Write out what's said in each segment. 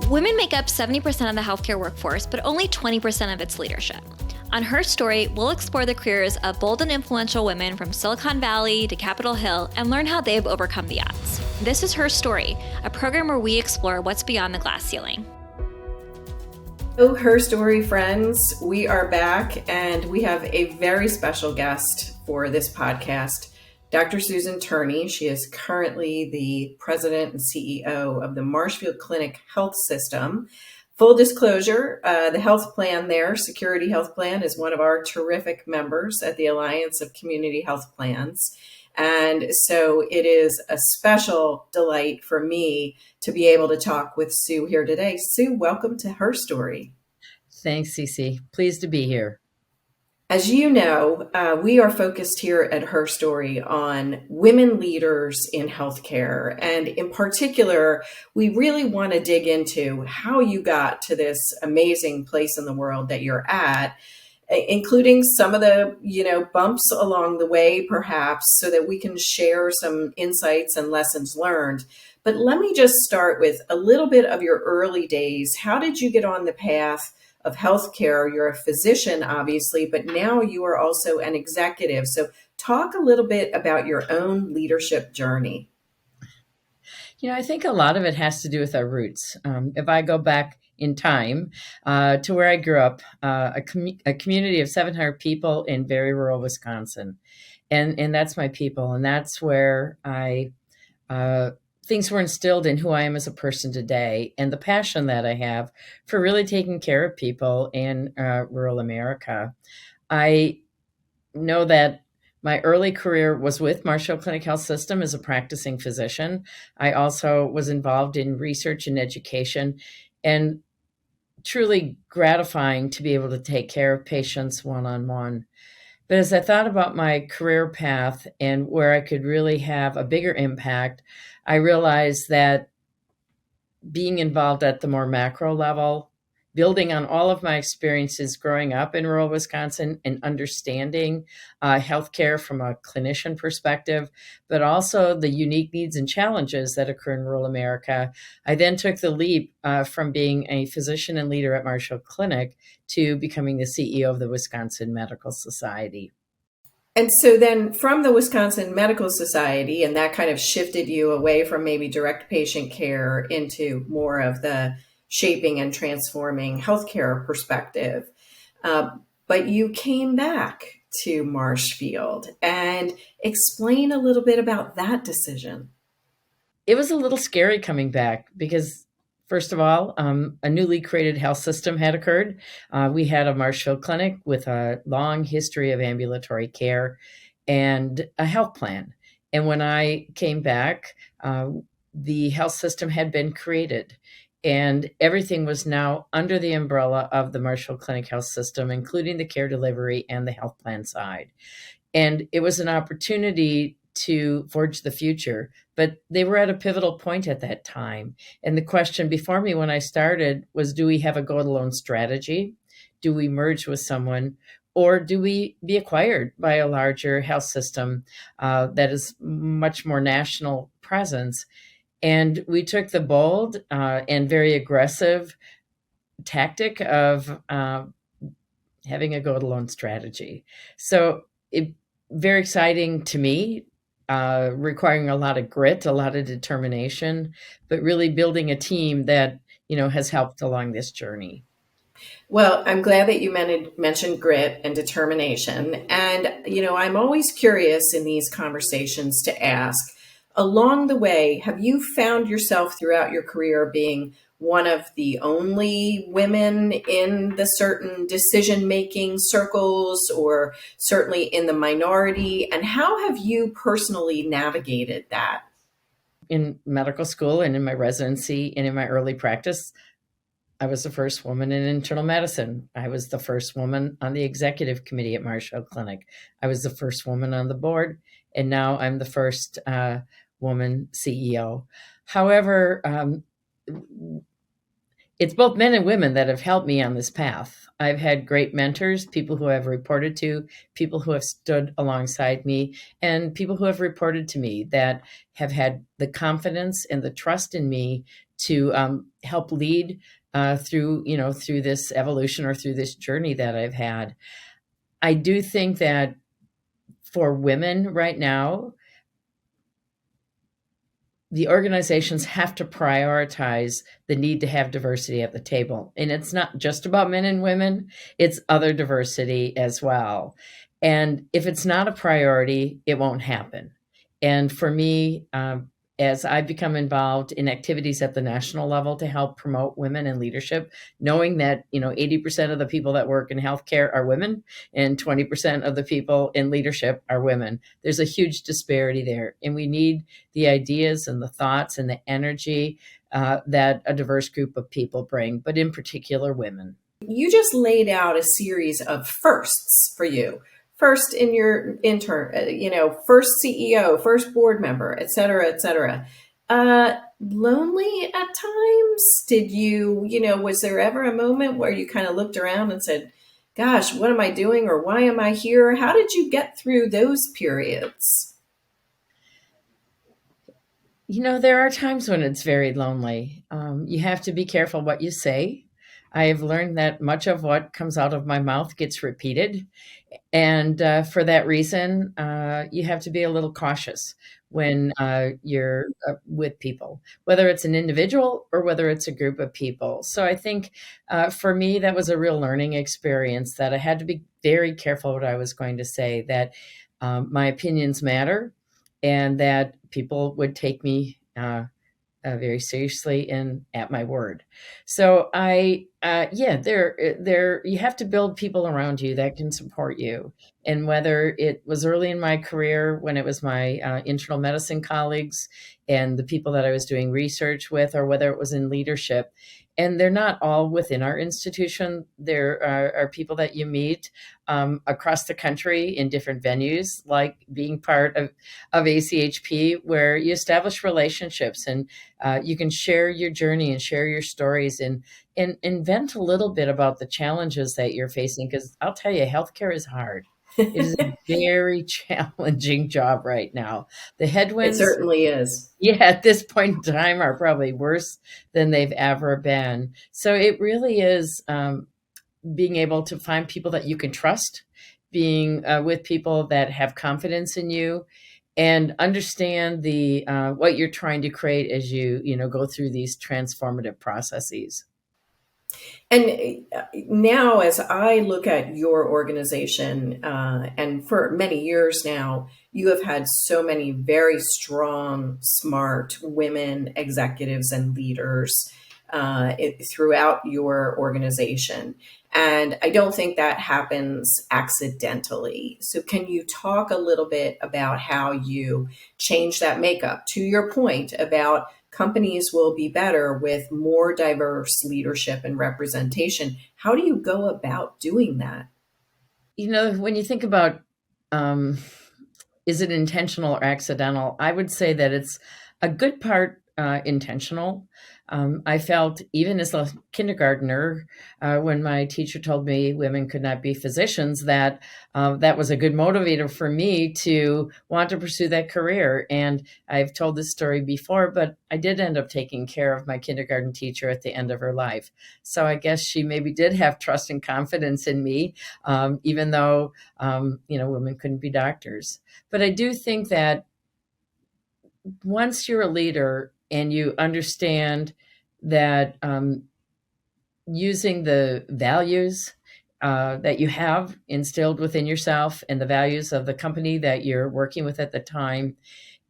Women make up 70% of the healthcare workforce, but only 20% of its leadership. On Her Story, we'll explore the careers of bold and influential women from Silicon Valley to Capitol Hill and learn how they've overcome the odds. This is Her Story, a program where we explore what's beyond the glass ceiling. Hello, Her Story friends. We are back and we have a very special guest for this podcast, Dr. Susan Turney. She is currently the president and CEO of the Marshfield Clinic Health System. Full disclosure, the health plan there, Security Health Plan, is one of our terrific members at the Alliance of Community Health Plans. And so it is a special delight for me to be able to talk with Sue here today. Sue, welcome to Her Story. Thanks, Ceci. Pleased to be here. As you know, we are focused here at Her Story on women leaders in healthcare. And in particular, we really want to dig into how you got to this amazing place in the world that you're at, including some of the, bumps along the way, perhaps, so that we can share some insights and lessons learned. But let me just start with a little bit of your early days. How did you get on the path of healthcare? You're a physician, obviously, but now you are also an executive. So talk a little bit about your own leadership journey. I think a lot of it has to do with our roots. If I go back in time to where I grew up, a community of 700 people in very rural Wisconsin. And that's my people. And that's where things were instilled in who I am as a person today, and the passion that I have for really taking care of people in rural America. I know that my early career was with Marshfield Clinic Health System as a practicing physician. I also was involved in research and education, and truly gratifying to be able to take care of patients one-on-one. But as I thought about my career path and where I could really have a bigger impact, I realized that being involved at the more macro level, building on all of my experiences growing up in rural Wisconsin and understanding healthcare from a clinician perspective, but also the unique needs and challenges that occur in rural America, I then took the leap from being a physician and leader at Marshfield Clinic to becoming the CEO of the Wisconsin Medical Society. And so then from the Wisconsin Medical Society, and that kind of shifted you away from maybe direct patient care into more of the shaping and transforming healthcare perspective. But you came back to Marshfield, and explain a little bit about that decision. It was a little scary coming back because, first of all, a newly created health system had occurred. We had a Marshfield Clinic with a long history of ambulatory care and a health plan. And when I came back, the health system had been created, and everything was now under the umbrella of the Marshfield Clinic Health System, including the care delivery and the health plan side. And it was an opportunity to forge the future, but they were at a pivotal point at that time. And the question before me when I started was, do we have a go-it-alone strategy? Do we merge with someone? Or do we be acquired by a larger health system that is much more national presence? And we took the bold and very aggressive tactic of having a go-it-alone strategy. So very exciting to me, requiring a lot of grit, a lot of determination, but really building a team that, has helped along this journey. Well, I'm glad that you mentioned grit and determination. And, I'm always curious in these conversations to ask, along the way, have you found yourself throughout your career being one of the only women in the certain decision-making circles, or certainly in the minority? And how have you personally navigated that? In medical school and in my residency and in my early practice, I was the first woman in internal medicine. I was the first woman on the executive committee at Marshfield Clinic. I was the first woman on the board, and now I'm the first woman CEO. However, it's both men and women that have helped me on this path. I've had great mentors, people who I've reported to, people who have stood alongside me, and people who have reported to me that have had the confidence and the trust in me to help lead through this evolution or through this journey that I've had. I do think that for women right now, the organizations have to prioritize the need to have diversity at the table. And it's not just about men and women, it's other diversity as well. And if it's not a priority, it won't happen. And for me, as I've become involved in activities at the national level to help promote women in leadership, knowing that 80% of the people that work in healthcare are women and 20% of the people in leadership are women, there's a huge disparity there. And we need the ideas and the thoughts and the energy that a diverse group of people bring, but in particular women. You just laid out a series of firsts for you. First in your intern, first CEO, first board member, et cetera, et cetera. Lonely at times? Did you, was there ever a moment where you kind of looked around and said, gosh, what am I doing? Or why am I here? How did you get through those periods? There are times when it's very lonely. You have to be careful what you say. I have learned that much of what comes out of my mouth gets repeated. And for that reason, you have to be a little cautious when you're with people, whether it's an individual or whether it's a group of people. So I think for me, that was a real learning experience, that I had to be very careful what I was going to say, that my opinions matter, and that people would take me very seriously and at my word. So you have to build people around you that can support you. And whether it was early in my career when it was my internal medicine colleagues and the people that I was doing research with, or whether it was in leadership, and they're not all within our institution. There are people that you meet across the country in different venues, like being part of ACHP, where you establish relationships and you can share your journey and share your stories and vent a little bit about the challenges that you're facing. Because I'll tell you, healthcare is hard. It is a very challenging job right now. The headwinds, it certainly is. Yeah, at this point in time are probably worse than they've ever been. So it really is being able to find people that you can trust, being with people that have confidence in you, and understand the what you're trying to create as you go through these transformative processes. And now, as I look at your organization, and for many years now, you have had so many very strong, smart women executives and leaders throughout your organization. And I don't think that happens accidentally. So can you talk a little bit about how you change that makeup? To your point about companies will be better with more diverse leadership and representation. How do you go about doing that? When you think about, is it intentional or accidental? I would say that it's a good part intentional. I felt, even as a kindergartner, when my teacher told me women could not be physicians, that was a good motivator for me to want to pursue that career. And I've told this story before, but I did end up taking care of my kindergarten teacher at the end of her life. So I guess she maybe did have trust and confidence in me, even though, women couldn't be doctors. But I do think that once you're a leader and you understand that using the values that you have instilled within yourself and the values of the company that you're working with at the time,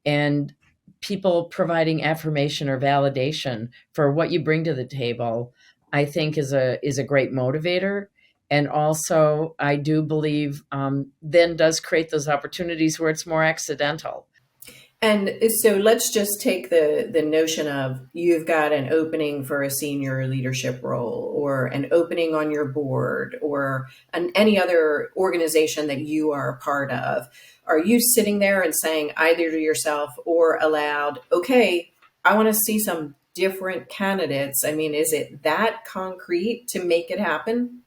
and people providing affirmation or validation for what you bring to the table, I think is a great motivator. And also, I do believe then does create those opportunities where it's more accidental. And so let's just take the notion of you've got an opening for a senior leadership role, or an opening on your board, or any other organization that you are a part of. Are you sitting there and saying either to yourself or aloud, okay, I want to see some different candidates? I mean, is it that concrete to make it happen?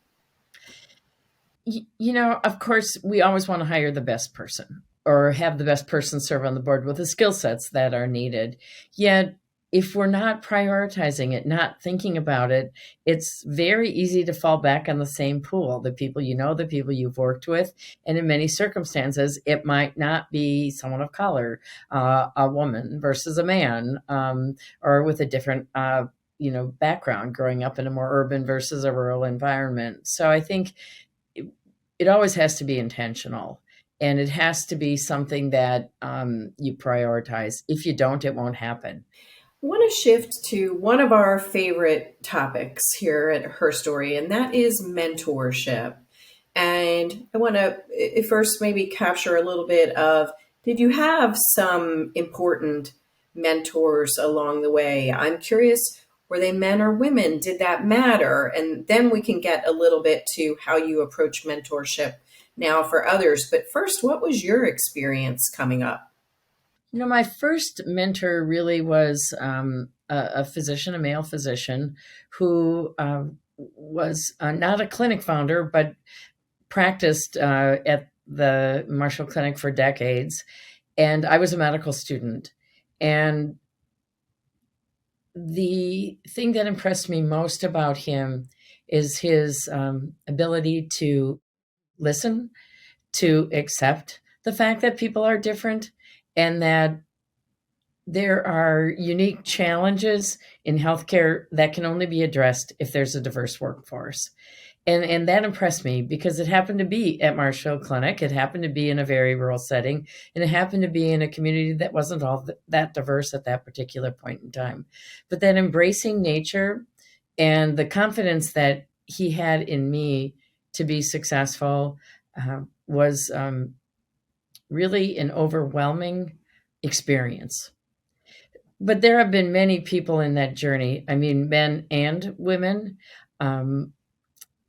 Of course, we always want to hire the best person, or have the best person serve on the board with the skill sets that are needed. Yet if we're not prioritizing it, not thinking about it, it's very easy to fall back on the same pool, the people you know, the people you've worked with. And in many circumstances, it might not be someone of color, a woman versus a man, or with a different background, growing up in a more urban versus a rural environment. So I think it always has to be intentional, and it has to be something that you prioritize. If you don't, it won't happen. I want to shift to one of our favorite topics here at Her Story, and that is mentorship. And I want to first maybe capture a little bit of, did you have some important mentors along the way? I'm curious, were they men or women? Did that matter? And then we can get a little bit to how you approach mentorship now for others. But first, what was your experience coming up? My first mentor really was a physician, a male physician, who was not a clinic founder, but practiced at the Marshfield Clinic for decades. And I was a medical student. And the thing that impressed me most about him is his ability to listen, to accept the fact that people are different, and that there are unique challenges in healthcare that can only be addressed if there's a diverse workforce. And that impressed me because it happened to be at Marshfield Clinic. It happened to be in a very rural setting, and it happened to be in a community that wasn't all that diverse at that particular point in time. But that embracing nature and the confidence that he had in me to be successful was really an overwhelming experience. But there have been many people in that journey. I mean, men and women.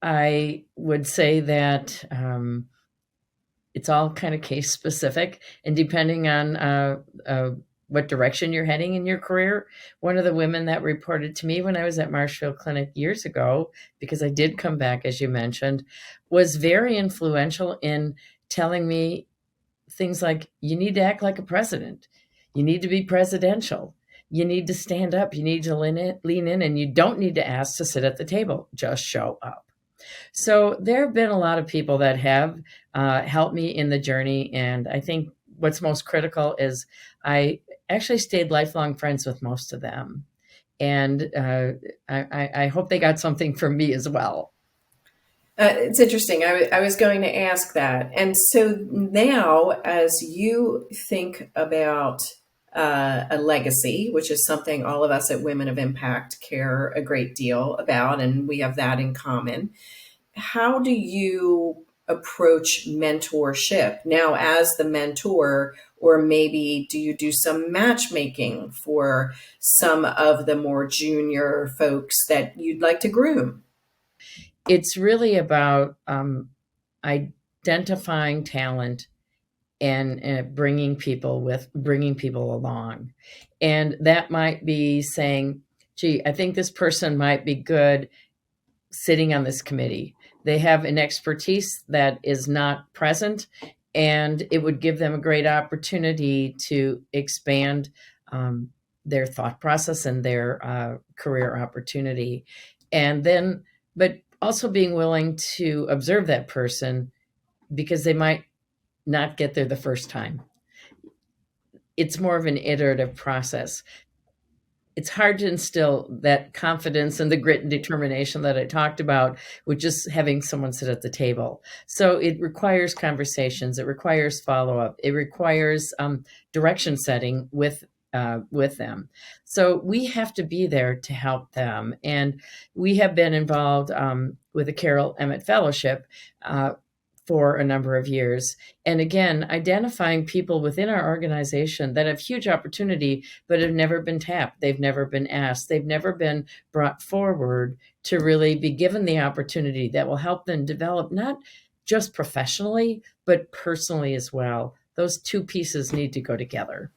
I would say that it's all kind of case specific, and depending on what direction you're heading in your career. One of the women that reported to me when I was at Marshfield Clinic years ago, because I did come back, as you mentioned, was very influential in telling me things like, you need to act like a president. You need to be presidential. You need to stand up. You need to lean in, and you don't need to ask to sit at the table. Just show up. So there have been a lot of people that have helped me in the journey. And I think what's most critical is I actually stayed lifelong friends with most of them. And I hope they got something from me as well. It's interesting. I was going to ask that. And so now, as you think about a legacy, which is something all of us at Women of Impact care a great deal about, and we have that in common, how do you approach mentorship now as the mentor? Or maybe do you do some matchmaking for some of the more junior folks that you'd like to groom? It's really about identifying talent and bringing people along. And that might be saying, gee, I think this person might be good sitting on this committee. They have an expertise that is not present, and it would give them a great opportunity to expand their thought process and their career opportunity. And then, but also being willing to observe that person, because they might not get there the first time. It's more of an iterative process. It's hard to instill that confidence and the grit and determination that I talked about with just having someone sit at the table. So it requires conversations. It requires follow-up. It requires direction setting with them. So we have to be there to help them. And we have been involved with the Carol Emmett Fellowship for a number of years. And again, identifying people within our organization that have huge opportunity, but have never been tapped. They've never been asked. They've never been brought forward to really be given the opportunity that will help them develop, not just professionally, but personally as well. Those two pieces need to go together.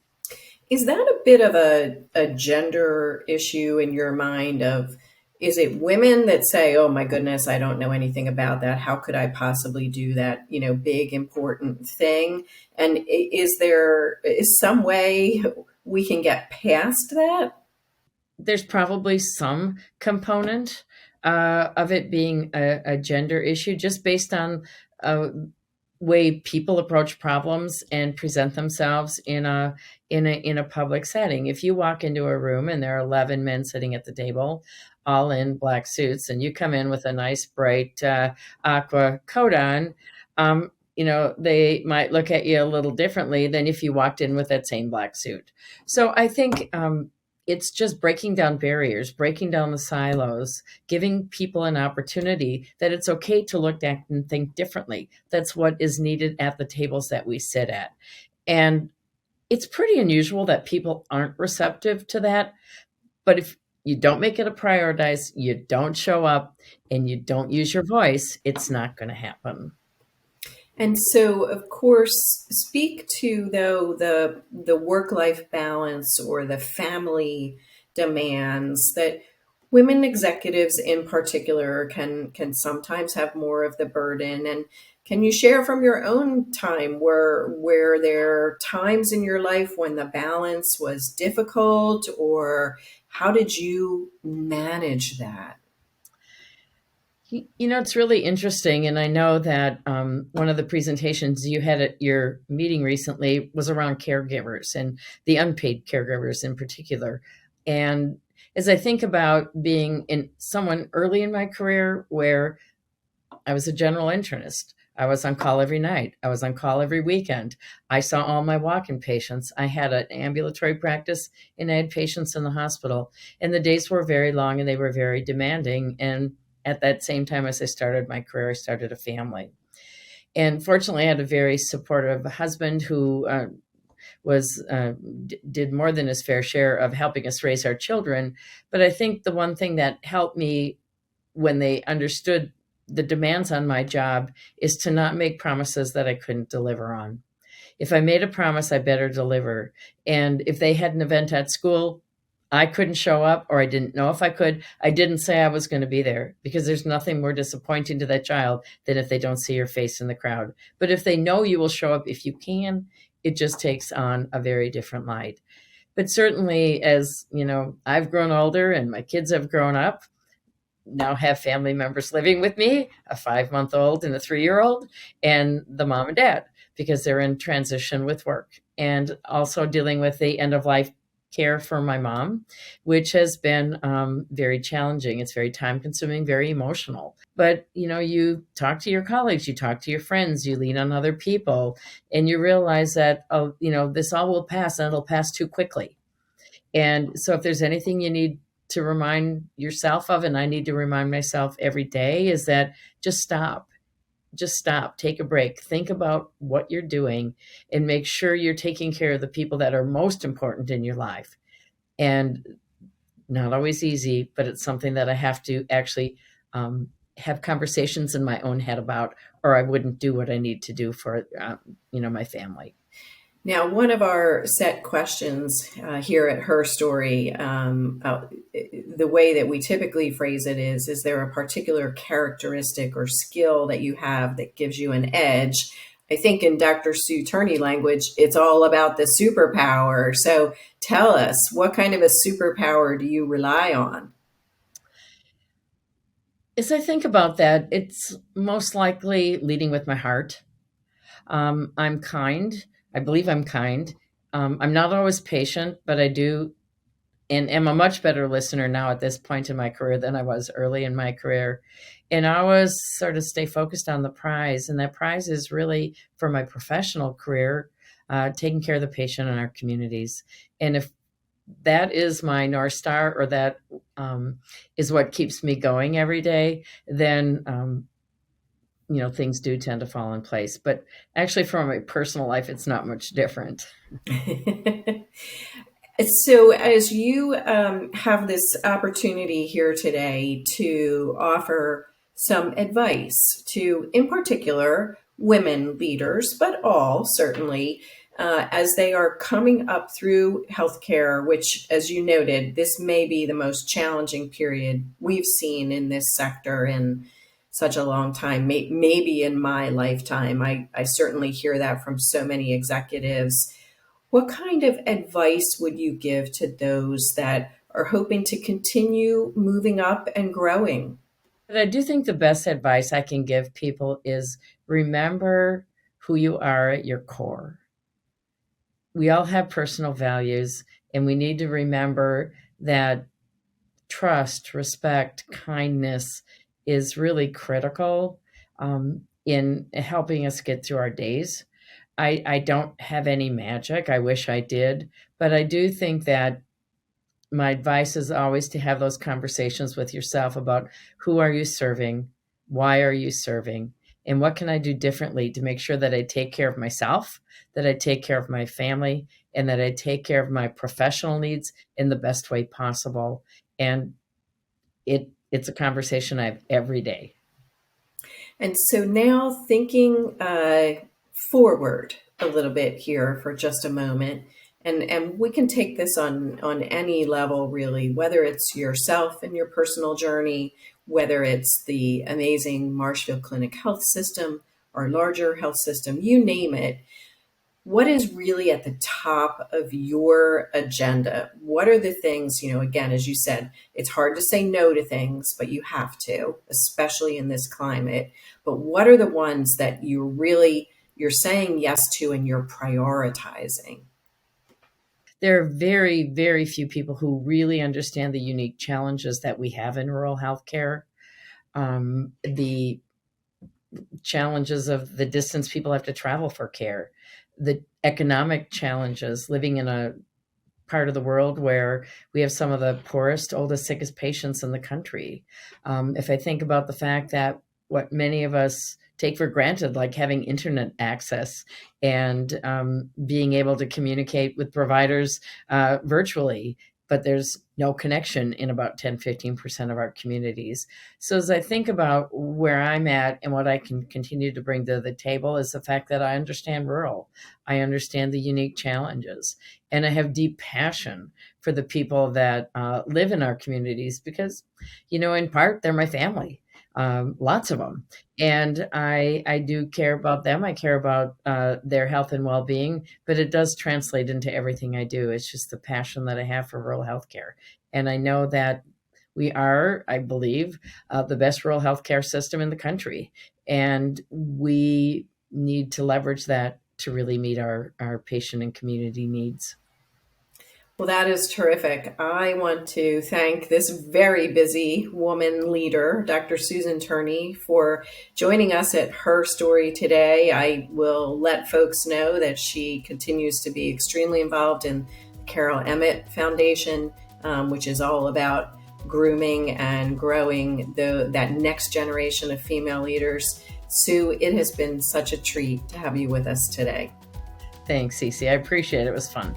Is that a bit of a gender issue in your mind of, is it women that say, oh my goodness, I don't know anything about that. How could I possibly do that, big, important thing? And is there some way we can get past that? there's probably some component of it being a gender issue, just based on way people approach problems and present themselves in a public setting. If you walk into a room and there are 11 men sitting at the table, all in black suits, and you come in with a nice bright aqua coat on, they might look at you a little differently than if you walked in with that same black suit. So I think it's just breaking down barriers, breaking down the silos, giving people an opportunity that it's okay to look at and think differently. That's what is needed at the tables that we sit at. And it's pretty unusual that people aren't receptive to that. But if you don't make it a prioritize, you don't show up, and you don't use your voice, it's not going to happen. And so, of course, speak to, though, the work-life balance or the family demands that women executives in particular can sometimes have more of the burden. And can you share from your own time where there are times in your life when the balance was difficult, or how did you manage that? It's really interesting. And I know that one of the presentations you had at your meeting recently was around caregivers and the unpaid caregivers in particular. And as I think about being someone early in my career where I was a general internist, I was on call every night. I was on call every weekend. I saw all my walk-in patients. I had an ambulatory practice and I had patients in the hospital. And the days were very long and they were very demanding. And at that same time as I started my career, I started a family. And fortunately, I had a very supportive husband who did more than his fair share of helping us raise our children. But I think the one thing that helped me when they understood the demands on my job is to not make promises that I couldn't deliver on. If I made a promise, I better deliver. And if they had an event at school, I couldn't show up, or I didn't know if I could, I didn't say I was going to be there, because there's nothing more disappointing to that child than if they don't see your face in the crowd. But if they know you will show up if you can, it just takes on a very different light. But certainly, as I've grown older and my kids have grown up, now have family members living with me, a 5-month-old and a 3-year-old, and the mom and dad, because they're in transition with work, and also dealing with the end of life care for my mom, which has been very challenging. It's very time consuming, very emotional. But, you talk to your colleagues, you talk to your friends, you lean on other people, and you realize that, this all will pass, and it'll pass too quickly. And so if there's anything you need to remind yourself of, and I need to remind myself every day, is that just stop, take a break, think about what you're doing, and make sure you're taking care of the people that are most important in your life. And not always easy, but it's something that I have to actually have conversations in my own head about, or I wouldn't do what I need to do for, my family. Now, one of our set questions here at Her Story, the way that we typically phrase it is there a particular characteristic or skill that you have that gives you an edge? I think in Dr. Sue Turney language, it's all about the superpower. So tell us, what kind of a superpower do you rely on? As I think about that, it's most likely leading with my heart. I'm kind. I believe I'm kind. I'm not always patient, but I do, and am a much better listener now at this point in my career than I was early in my career. And I always sort of stay focused on the prize. And that prize is really, for my professional career, taking care of the patient in our communities. And if that is my North Star, or that is what keeps me going every day, then things do tend to fall in place. But actually, from my personal life, it's not much different. So as you have this opportunity here today to offer some advice to, in particular, women leaders, but all certainly, as they are coming up through healthcare, which, as you noted, this may be the most challenging period we've seen in this sector in such a long time, maybe in my lifetime. I certainly hear that from so many executives. What kind of advice would you give to those that are hoping to continue moving up and growing? But I do think the best advice I can give people is remember who you are at your core. We all have personal values, and we need to remember that trust, respect, kindness is really critical in helping us get through our days. I don't have any magic. I wish I did. But I do think that my advice is always to have those conversations with yourself about who are you serving? Why are you serving? And what can I do differently to make sure that I take care of myself, that I take care of my family, and that I take care of my professional needs in the best way possible. And it's a conversation I have every day. And so now thinking forward a little bit here for just a moment, and we can take this on any level, really, whether it's yourself and your personal journey, whether it's the amazing Marshfield Clinic Health System or larger health system, you name it. What is really at the top of your agenda? What are the things, again, as you said, it's hard to say no to things, but you have to, especially in this climate. But what are the ones that you're saying yes to and you're prioritizing? There are very, very few people who really understand the unique challenges that we have in rural healthcare. The challenges of the distance people have to travel for care, the economic challenges, living in a part of the world where we have some of the poorest, oldest, sickest patients in the country. If I think about the fact that what many of us take for granted, like having internet access and being able to communicate with providers virtually, but there's no connection in about 10-15% of our communities. So as I think about where I'm at and what I can continue to bring to the table is the fact that I understand rural. I understand the unique challenges, and I have deep passion for the people that live in our communities because, in part, they're my family. Lots of them. And I do care about them. I care about their health and well-being, but it does translate into everything I do. It's just the passion that I have for rural healthcare. And I know that we are, I believe, the best rural healthcare system in the country. And we need to leverage that to really meet our patient and community needs. Well, that is terrific. I want to thank this very busy woman leader, Dr. Susan Turney, for joining us at Her Story today. I will let folks know that she continues to be extremely involved in the Carol Emmett Foundation, which is all about grooming and growing that next generation of female leaders. Sue, it has been such a treat to have you with us today. Thanks, Ceci. I appreciate it. It was fun.